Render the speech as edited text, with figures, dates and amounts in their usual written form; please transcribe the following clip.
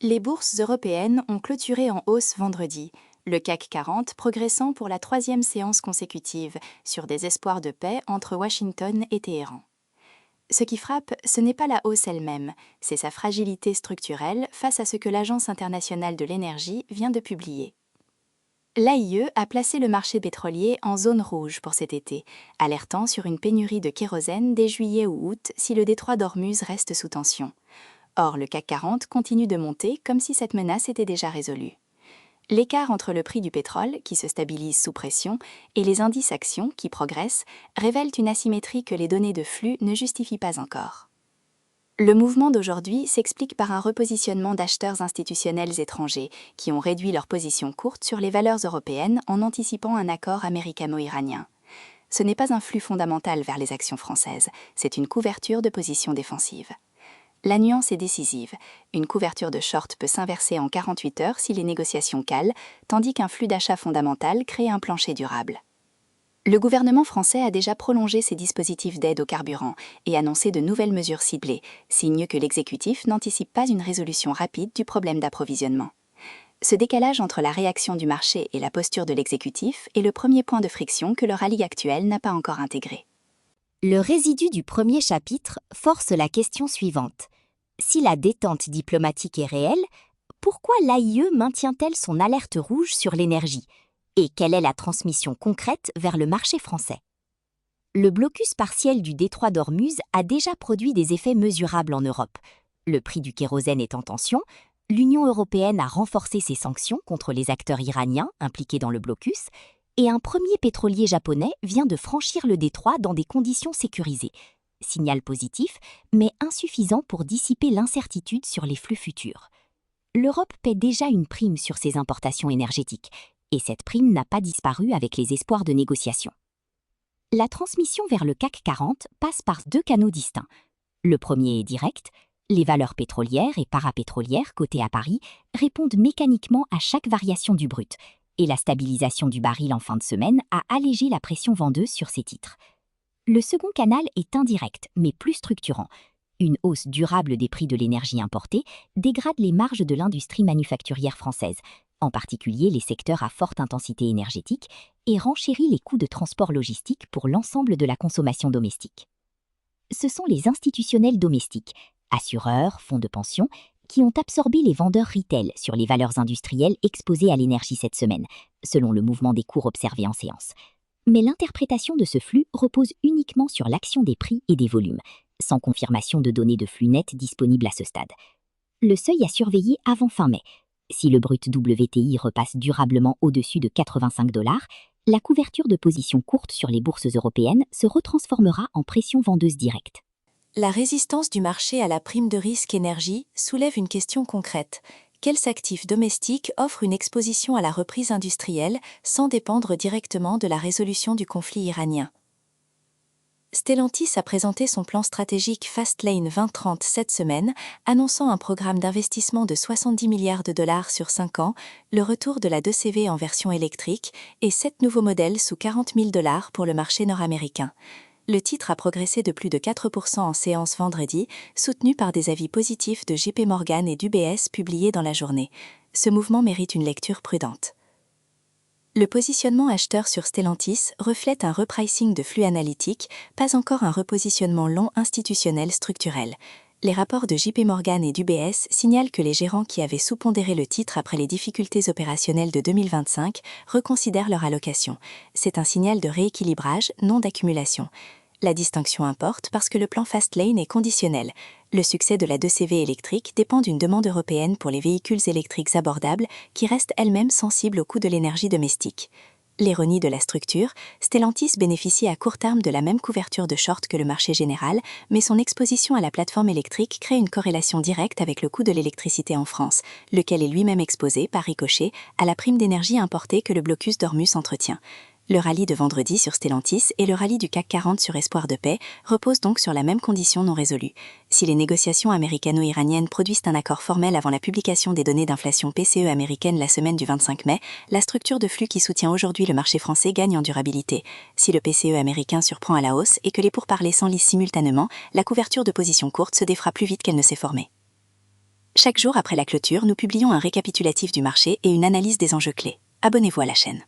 Les bourses européennes ont clôturé en hausse vendredi, le CAC 40 progressant pour la troisième séance consécutive sur des espoirs de paix entre Washington et Téhéran. Ce qui frappe, ce n'est pas la hausse elle-même, c'est sa fragilité structurelle face à ce que l'Agence internationale de l'énergie vient de publier. L'AIE a placé le marché pétrolier en zone rouge pour cet été, alertant sur une pénurie de kérosène dès juillet ou août si le détroit d'Ormuz reste sous tension. Or, le CAC 40 continue de monter comme si cette menace était déjà résolue. L'écart entre le prix du pétrole, qui se stabilise sous pression, et les indices actions, qui progressent, révèlent une asymétrie que les données de flux ne justifient pas encore. Le mouvement d'aujourd'hui s'explique par un repositionnement d'acheteurs institutionnels étrangers, qui ont réduit leur position courte sur les valeurs européennes en anticipant un accord américano-iranien. Ce n'est pas un flux fondamental vers les actions françaises, c'est une couverture de position défensive. La nuance est décisive. Une couverture de short peut s'inverser en 48 heures si les négociations calent, tandis qu'un flux d'achat fondamental crée un plancher durable. Le gouvernement français a déjà prolongé ses dispositifs d'aide au carburant et annoncé de nouvelles mesures ciblées, signe que l'exécutif n'anticipe pas une résolution rapide du problème d'approvisionnement. Ce décalage entre la réaction du marché et la posture de l'exécutif est le premier point de friction que le rallye actuel n'a pas encore intégré. Le résidu du premier chapitre force la question suivante. Si la détente diplomatique est réelle, pourquoi l'AIE maintient-elle son alerte rouge sur l'énergie? Et quelle est la transmission concrète vers le marché français? Le blocus partiel du détroit d'Ormuz a déjà produit des effets mesurables en Europe. Le prix du kérosène est en tension, l'Union européenne a renforcé ses sanctions contre les acteurs iraniens impliqués dans le blocus, et un premier pétrolier japonais vient de franchir le détroit dans des conditions sécurisées. Signal positif, mais insuffisant pour dissiper l'incertitude sur les flux futurs. L'Europe paie déjà une prime sur ses importations énergétiques, et cette prime n'a pas disparu avec les espoirs de négociation. La transmission vers le CAC 40 passe par deux canaux distincts. Le premier est direct. Les valeurs pétrolières et parapétrolières cotées à Paris répondent mécaniquement à chaque variation du brut, et la stabilisation du baril en fin de semaine a allégé la pression vendeuse sur ces titres. Le second canal est indirect, mais plus structurant. Une hausse durable des prix de l'énergie importée dégrade les marges de l'industrie manufacturière française, en particulier les secteurs à forte intensité énergétique, et renchérit les coûts de transport logistique pour l'ensemble de la consommation domestique. Ce sont les institutionnels domestiques, assureurs, fonds de pension, qui ont absorbé les vendeurs retail sur les valeurs industrielles exposées à l'énergie cette semaine, selon le mouvement des cours observé en séance. Mais l'interprétation de ce flux repose uniquement sur l'action des prix et des volumes, sans confirmation de données de flux net disponibles à ce stade. Le seuil à surveiller avant fin mai. Si le brut WTI repasse durablement au-dessus de 85 $, la couverture de position courte sur les bourses européennes se retransformera en pression vendeuse directe. La résistance du marché à la prime de risque énergie soulève une question concrète. Quels actifs domestiques offrent une exposition à la reprise industrielle sans dépendre directement de la résolution du conflit iranien? Stellantis a présenté son plan stratégique Fastlane 2030 cette semaine, annonçant un programme d'investissement de 70 milliards de dollars sur 5 ans, le retour de la 2CV en version électrique et 7 nouveaux modèles sous 40 000 $ pour le marché nord-américain. Le titre a progressé de plus de 4% en séance vendredi, soutenu par des avis positifs de JP Morgan et d'UBS publiés dans la journée. Ce mouvement mérite une lecture prudente. Le positionnement acheteur sur Stellantis reflète un repricing de flux analytiques, pas encore un repositionnement long institutionnel structurel. Les rapports de JP Morgan et d'UBS signalent que les gérants qui avaient sous-pondéré le titre après les difficultés opérationnelles de 2025 reconsidèrent leur allocation. C'est un signal de rééquilibrage, non d'accumulation. La distinction importe parce que le plan Fastlane est conditionnel. Le succès de la 2CV électrique dépend d'une demande européenne pour les véhicules électriques abordables qui restent elles-mêmes sensibles au coût de l'énergie domestique. L'ironie de la structure, Stellantis bénéficie à court terme de la même couverture de short que le marché général, mais son exposition à la plateforme électrique crée une corrélation directe avec le coût de l'électricité en France, lequel est lui-même exposé, par ricochet, à la prime d'énergie importée que le blocus d'Ormuz entretient. Le rallye de vendredi sur Stellantis et le rallye du CAC 40 sur espoir de paix reposent donc sur la même condition non résolue. Si les négociations américano-iraniennes produisent un accord formel avant la publication des données d'inflation PCE américaine la semaine du 25 mai, la structure de flux qui soutient aujourd'hui le marché français gagne en durabilité. Si le PCE américain surprend à la hausse et que les pourparlers s'enlisent simultanément, la couverture de position courte se défera plus vite qu'elle ne s'est formée. Chaque jour après la clôture, nous publions un récapitulatif du marché et une analyse des enjeux clés. Abonnez-vous à la chaîne.